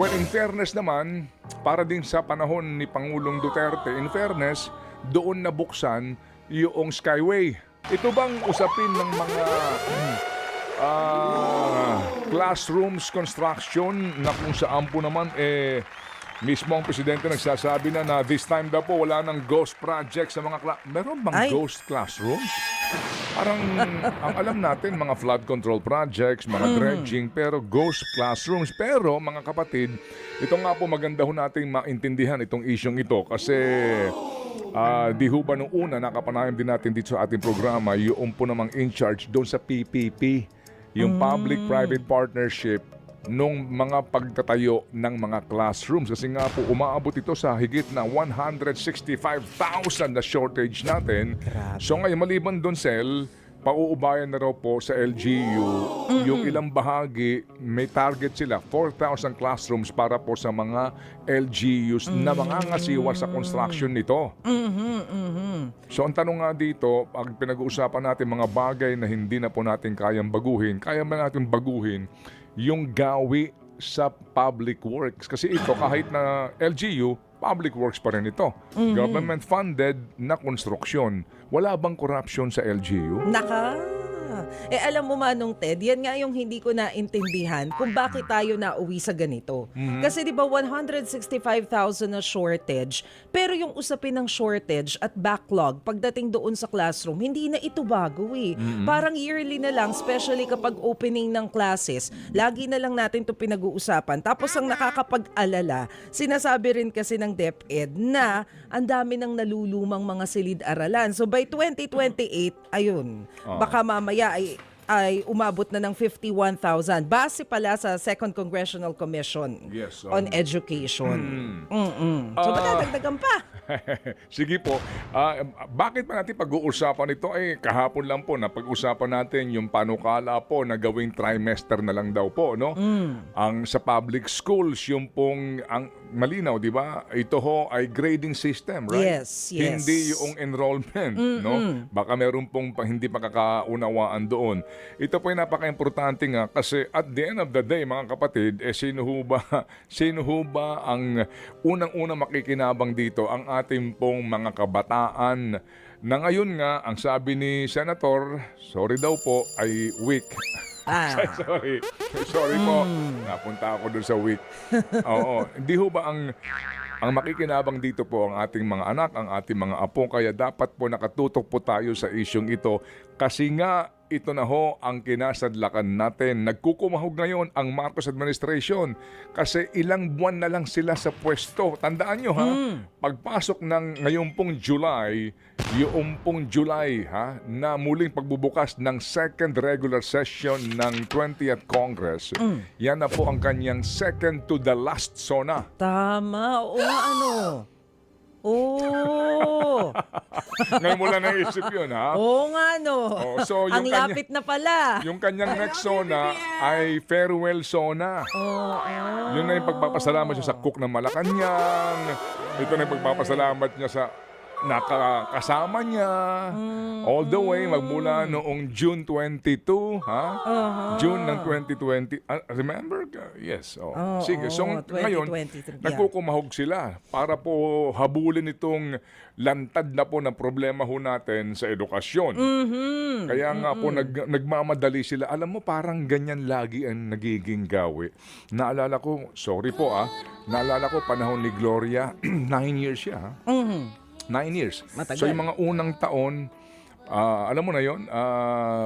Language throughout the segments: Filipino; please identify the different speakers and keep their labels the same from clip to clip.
Speaker 1: Well, in fairness naman, para din sa panahon ni Pangulong Duterte, in fairness, doon nabuksan yung Skyway. Ito bang usapin ng mga classrooms construction na kung saan po naman mismo ang presidente nagsasabi na this time daw po wala nang ghost project sa mga meron bang ghost classrooms? Parang ang alam natin mga flood control projects, mga dredging, pero ghost classrooms. Pero mga kapatid, ito nga po maganda ho nating maintindihan itong isyong ito kasi di ho ba nung una nakapanayam din natin dito sa ating programa yung po namang in charge doon sa PPP, yung public-private partnership nung mga pagtatayo ng mga classrooms. Kasi nga po, umaabot ito sa higit na 165,000 na shortage natin.
Speaker 2: Grabe.
Speaker 1: So ngayon, maliban doon, Sel, pauubayan na raw po sa LGU yung ilang bahagi, may target sila, 4,000 classrooms para po sa mga LGUs na mangangasiwa sa construction nito. So ang tanong nga dito, pag pinag-uusapan natin mga bagay na hindi na po natin kayang baguhin, kaya ba natin baguhin yung gawi sa public works? Kasi ito, kahit na LGU, public works pa rin ito. Government-funded na konstruksyon. Wala bang corruption sa LGU?
Speaker 2: Alam mo Manong Ted, yan nga yung hindi ko naintindihan kung bakit tayo nauwi sa ganito. Kasi di ba 165,000 na shortage, pero yung usapin ng shortage at backlog pagdating doon sa classroom, hindi na ito bago eh. Parang yearly na lang, especially kapag opening ng classes, lagi na lang natin ito pinag-uusapan. Tapos ang nakakapag-alala, sinasabi rin kasi ng DepEd na ang dami ng nalulumang mga silid-aralan. So by 2028, ayun, baka mamaya ay umabot na ng 51,000. Base pala sa Second Congressional Commission on Education. So, matadagdagan pa.
Speaker 1: Sige po. Bakit pa natin pag-uusapan ito? Kahapon lang po na pag-usapan natin yung panukala po na gawing trimester na lang daw po, no? Ang sa public schools, yung pong ang malinaw, di ba? Ito ho ay grading system, right?
Speaker 2: Yes.
Speaker 1: Hindi yung enrollment, no? Baka meron pong hindi pakakaunawaan doon. Ito po ay napaka-importante nga kasi at the end of the day, mga kapatid, sino ho ba ang unang-unang makikinabang dito? Ang ating pong mga kabataan na ngayon nga, ang sabi ni Senator, sorry daw po, ay weak. Sorry po. Napunta ako doon sa week. Oo. Hindi ho ba ang makikinabang dito po ang ating mga anak, ang ating mga apo, kaya dapat po nakatutok po tayo sa isyong ito kasi nga ito na ho ang kinasadlakan natin. Nagkukumahog ngayon ang Marcos administration kasi ilang buwan na lang sila sa pwesto. Tandaan nyo ha, pagpasok ng ngayon pong July, yung pong July ha, na muling pagbubukas ng second regular session ng 20th Congress, yan na po ang kanyang second to the last SONA.
Speaker 2: Tama. O ano? Oh.
Speaker 1: Ngayon mo lang naisip yun, ha?
Speaker 2: Oo nga, no.
Speaker 1: So
Speaker 2: ang lapit na pala.
Speaker 1: Yung kanyang next SONA ay farewell SONA. Yun na yung pagpapasalamat siya sa cook ng Malacanang. Ito na yung pagpapasalamat niya sa nakakasama niya all the way magmula noong June 22, ha? June ng 2020. Remember? Yes. Sige. So ngayon, nagkukumahog sila para po habulin itong lantad na po ng problema ho natin sa edukasyon. Kaya nga po nagmamadali sila. Alam mo, parang ganyan lagi ang nagiging gawi. Naalala ko, sorry po naalala ko panahon ni Gloria, 9 years siya, ha? 9 years.
Speaker 2: Matagal.
Speaker 1: So yung mga unang taon, alam mo na yon,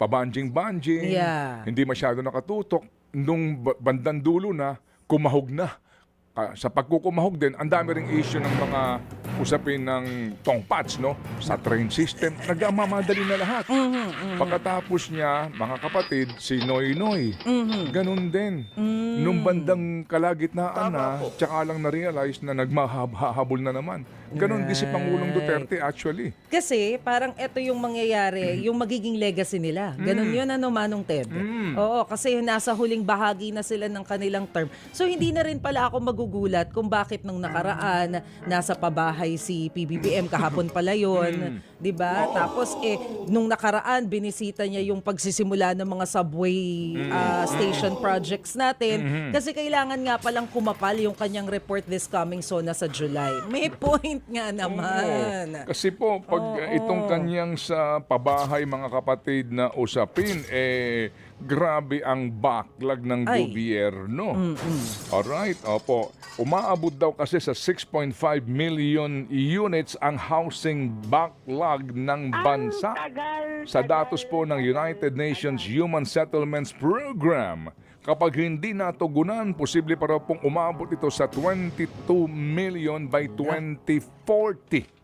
Speaker 1: pabanjing-banjing, hindi masyado nakatutok. Nung bandang dulo na, kumahog na. Sa pagkukumahog din, ang dami ring issue ng mga usapin ng tongpats, no? Sa train system, nagmamamadali na lahat. Pagkatapos niya, mga kapatid, si Noy, ganun din. Nung bandang kalagitnaan na, tsaka lang na-realize na nagmahabol na naman. Ganun din si Pangulong Duterte actually.
Speaker 2: Kasi parang ito yung mangyayari, yung magiging legacy nila. Ganun yun, Manong Ted. Oo, kasi nasa huling bahagi na sila ng kanilang term. So hindi na rin pala ako nagugulat kung bakit nung nakaraan nasa pabahay si PBBM kahapon pala yun, 'di ba? Tapos nung nakaraan binisita niya yung pagsisimula ng mga subway station projects natin kasi kailangan nga palang kumapal yung kanyang report this coming SONA sa July. May point nga naman.
Speaker 1: Kasi po, pag itong kanyang sa pabahay, mga kapatid, na usapin, grabe ang backlog ng gobyerno. Alright, opo. Umaabot daw kasi sa 6.5 million units ang housing backlog ng bansa. Sa datos po ng United Nations Human Settlements Program. Kapag hindi natugunan, posible pa raw pong umabot ito sa 22 million by 2040.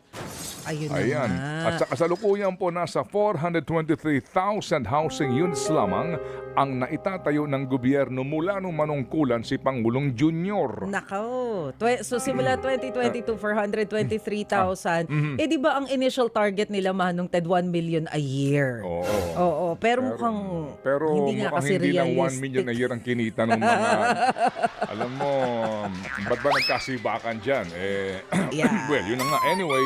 Speaker 2: Ayun
Speaker 1: Ayan.
Speaker 2: na.
Speaker 1: At sa kasalukuyan po, nasa 423,000 housing units lamang ang naitatayo ng gobyerno mula nung manungkulan si Pangulong Junior.
Speaker 2: Nako. So simula 2022, 423,000. Di ba ang initial target nila, Manong Ted, 1 million a year? Oo. Pero mukhang hindi nga kasi
Speaker 1: hindi lang 1
Speaker 2: realistic.
Speaker 1: million a year ang kinita ng mga... alam mo, ba't ba nagkasibakan dyan?
Speaker 2: Yeah.
Speaker 1: Well, yun na nga. Anyway,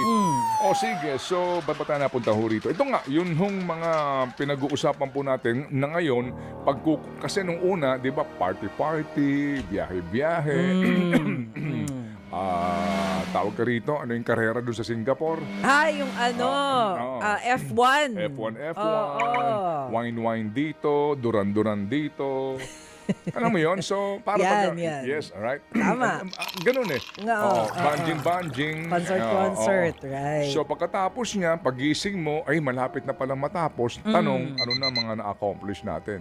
Speaker 1: sige. So, ba't ba tayo napunta ho rito? Ito nga, yun hong mga pinag-uusapan po natin na ngayon, kasi nung una, di ba, party-party, biyahe-biyahe. Tawag ka rito, ano yung karera doon sa Singapore?
Speaker 2: Yung F1.
Speaker 1: F1. Wine-wine dito, duran-duran dito. Alam mo yun? So, para
Speaker 2: Yan.
Speaker 1: Yes, alright.
Speaker 2: Tama.
Speaker 1: Ganun eh. Banjing-banjing.
Speaker 2: Concert, right.
Speaker 1: So, pagkatapos niya, pagising mo, ay malapit na palang matapos. Tanong, ano na mga na-accomplish natin?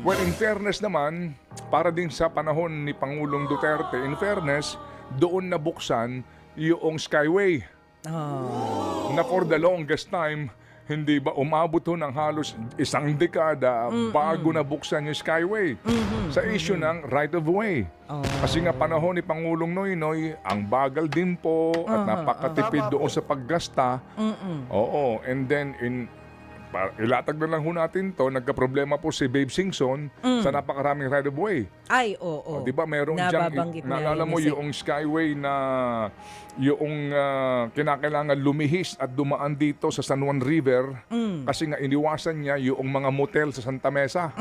Speaker 1: Well, in fairness naman, para din sa panahon ni Pangulong Duterte, in fairness, doon nabuksan yung Skyway. Na for the longest time, hindi ba umabot ho ng halos isang dekada bago nabuksan yung Skyway sa issue ng right of way. Kasi nga panahon ni Pangulong Noynoy, ang bagal din po at napakatipid doon sa paggasta. And then ilatag na lang ho natin to, nagka-problema po si Babe Singson sa napakaraming right of way. Di ba meron
Speaker 2: Nababanggit
Speaker 1: diyang, naalala mo yung Skyway na yung kinakailangan lumihis at dumaan dito sa San Juan River kasi nga iniwasan niya yung mga motel sa Santa Mesa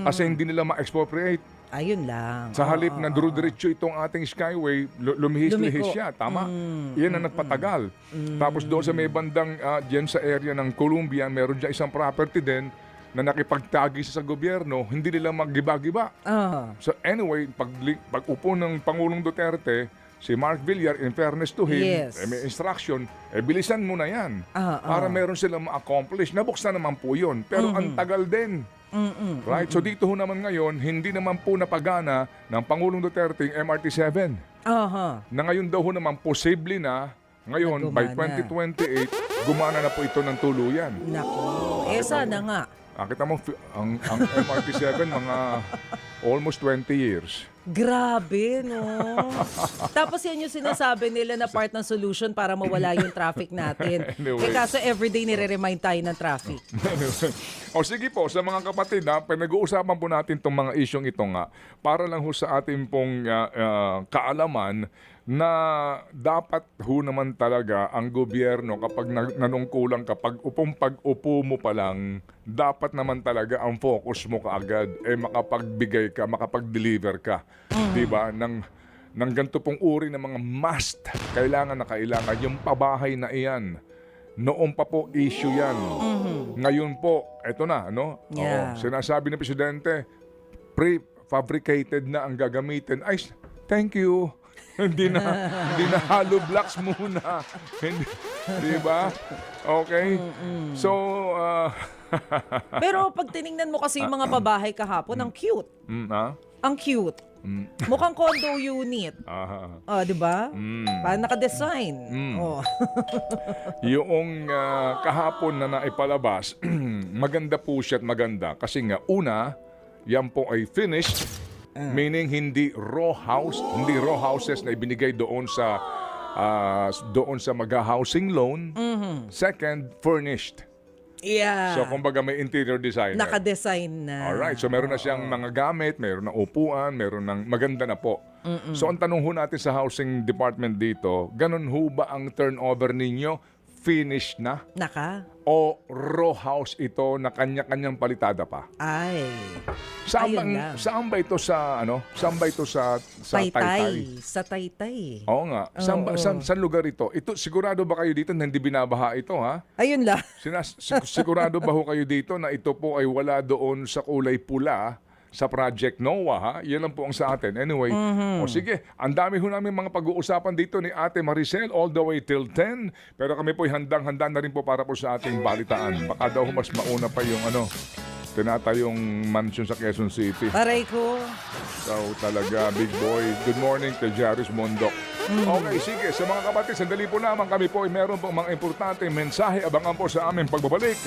Speaker 1: kasi hindi nila ma-expropriate.
Speaker 2: Ayun lang.
Speaker 1: Sa halip na durudiretso itong ating Skyway, lumihis-lihis siya. Tama? Yan ang nagpatagal. Tapos doon sa may bandang, dyan sa area ng Columbia, meron dyan isang property din na nakipagtagi sa gobyerno, hindi nila magiba-giba. So anyway, pag upo ng Pangulong Duterte, si Mark Villar, in fairness to him, may instruction, bilisan mo na yan. Para meron silang ma-accomplish. Nabuksan naman po yun. Pero ang tagal din. Right? So dito ho naman ngayon, hindi naman po napagana ng Pangulong Duterte yung MRT-7. Na ngayon daw ho naman posible na, ngayon, by 2028, gumana na po ito ng tuluyan.
Speaker 2: Naku, sana nga.
Speaker 1: Kita mo, ang MRT-7, mga almost 20 years.
Speaker 2: Grabe, no? Tapos yan yung sinasabi nila na part ng solution para mawala yung traffic natin.
Speaker 1: Anyway.
Speaker 2: Kaso everyday nire-remind tayo ng traffic.
Speaker 1: Sige po, sa mga kapatid, pinag-uusapan po natin itong mga isyong ito nga para lang ho sa ating pong kaalaman na dapat ho naman talaga ang gobyerno kapag nanungkulang kapag pag-upo mo pa lang, dapat naman talaga ang focus mo kaagad makapagbigay ka, makapag-deliver ka. Diba? Ng ganito pong uri ng mga must, kailangan na kailangan, yung pabahay na iyan. Noon pa po issue yan. Ngayon po, eto na, no?
Speaker 2: Yeah.
Speaker 1: Sinasabi ng Presidente, pre-fabricated na ang gagamitin. Ay, thank you. hindi na hollow blocks muna. Di ba? Okay? So,
Speaker 2: pero pag tiningnan mo kasi yung mga pabahay kahapon, ang cute. Ang cute. Mukhang condo unit. Di ba? Parang naka-design.
Speaker 1: Yung kahapon na naipalabas, maganda po siya at maganda. Kasi nga, una, yan po ay finished. Meaning hindi raw houses na ibinigay doon sa mag-housing loan. Second, furnished.
Speaker 2: Yeah.
Speaker 1: So, kumbaga may interior designer.
Speaker 2: Naka-design na.
Speaker 1: Alright, so meron na siyang mga gamit, meron ng upuan, meron ng maganda na po. So ang tanong ho natin sa housing department dito, ganun ho ba ang turnover ninyo? Finished na?
Speaker 2: Naka?
Speaker 1: O row house ito na kanya-kanyang palitada pa?
Speaker 2: Ay.
Speaker 1: Saan
Speaker 2: Ayun lang.
Speaker 1: saan ba ito sa Saan ba ito sa Taytay?
Speaker 2: Sa Taytay.
Speaker 1: Oo nga. Saan lugar ito? Ito sigurado ba kayo dito na hindi binabaha ito, ha?
Speaker 2: Ayun lang.
Speaker 1: Sigurado ba ho kayo dito na ito po ay wala doon sa kulay pula sa Project NOAA, ha? Yan lang po ang sa atin. Anyway, o sige, ang dami ho namin mga pag-uusapan dito ni Ate Maricel all the way till 10. Pero kami po ay handang-handa na rin po para po sa ating balitaan. Baka daw mas mauna pa yung tinatayong mansion sa Quezon City.
Speaker 2: Aray ko.
Speaker 1: So talaga, big boy. Good morning kay Jairus Mondok. Okay, sige. Sa mga kapatid, sandali po naman kami po ay meron pong mga importanteng mensahe. Abangan po sa aming pagbabalik.